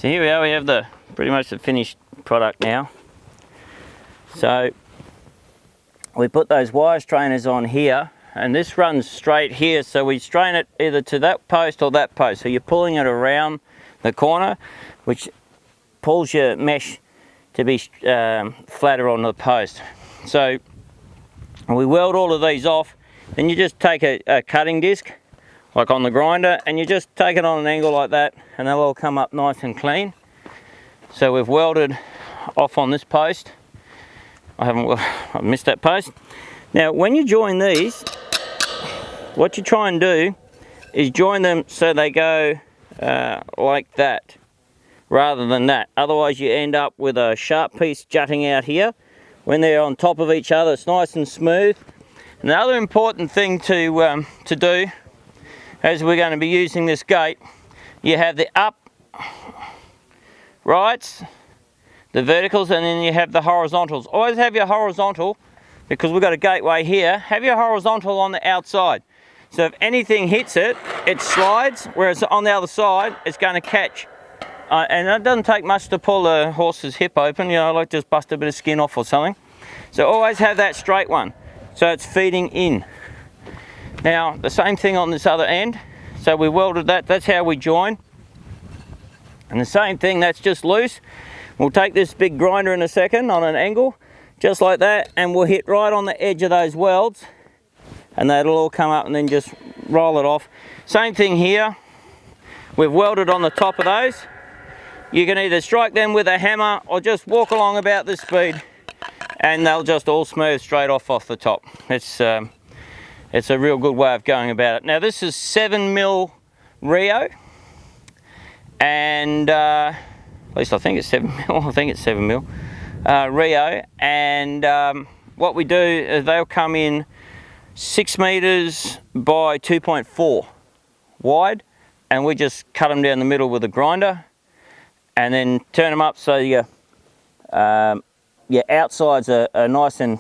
So here we are, we have the pretty much the finished product now. So we put those wire strainers on here, and this runs straight here, so we strain it either to that post or that post. So you're pulling it around the corner, which pulls your mesh to be flatter on the post. So we weld all of these off, then you just take a cutting disc, like on the grinder, and you just take it on an angle like that, and they'll all come up nice and clean. So we've welded off on this post. I missed that post. Now when you join these, what you try and do is join them so they go like that, rather than that. Otherwise you end up with a sharp piece jutting out here. When they're on top of each other, it's nice and smooth. And the other important thing to do, as we're going to be using this gate, you have the up rights, the verticals, and then you have the horizontals. Always have your horizontal, because we've got a gateway here, have your horizontal on the outside. So if anything hits it, it slides, whereas on the other side, it's going to catch. And it doesn't take much to pull a horse's hip open, you know, like just bust a bit of skin off or something. So always have that straight one, so it's feeding in. Now, the same thing on this other end. So we welded that, that's how we join. And the same thing, that's just loose. We'll take this big grinder in a second on an angle, just like that, and we'll hit right on the edge of those welds, and that'll all come up and then just roll it off. Same thing here. We've welded on the top of those. You can either strike them with a hammer or just walk along about this speed, and they'll just all smooth straight off the top. It's a real good way of going about it. Now this is 7mm Rio, and at least I think it's 7mm. I think it's 7mm Rio, and what we do is they'll come in 6 meters by 2.4 wide, and we just cut them down the middle with a grinder, and then turn them up so your outsides are nice and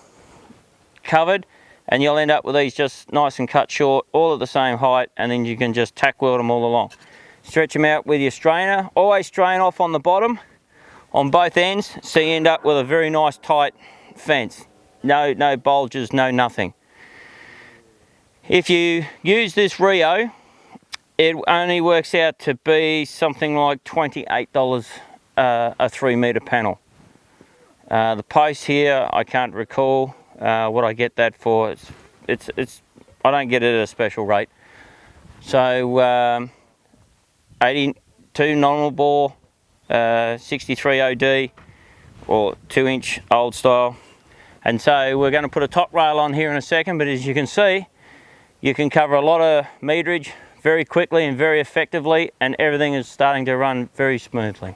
covered, and you'll end up with these just nice and cut short, all at the same height, and then you can just tack weld them all along. Stretch them out with your strainer. Always strain off on the bottom on both ends, so you end up with a very nice tight fence. No bulges, no nothing. If you use this Rio, it only works out to be something like $28 a 3 meter panel. The post here, I can't recall what I get that for. I don't get it at a special rate. So 82 nominal bore, 63 OD, or 2-inch old style. And so we're going to put a top rail on here in a second, but as you can see, you can cover a lot of meterage very quickly and very effectively, and everything is starting to run very smoothly.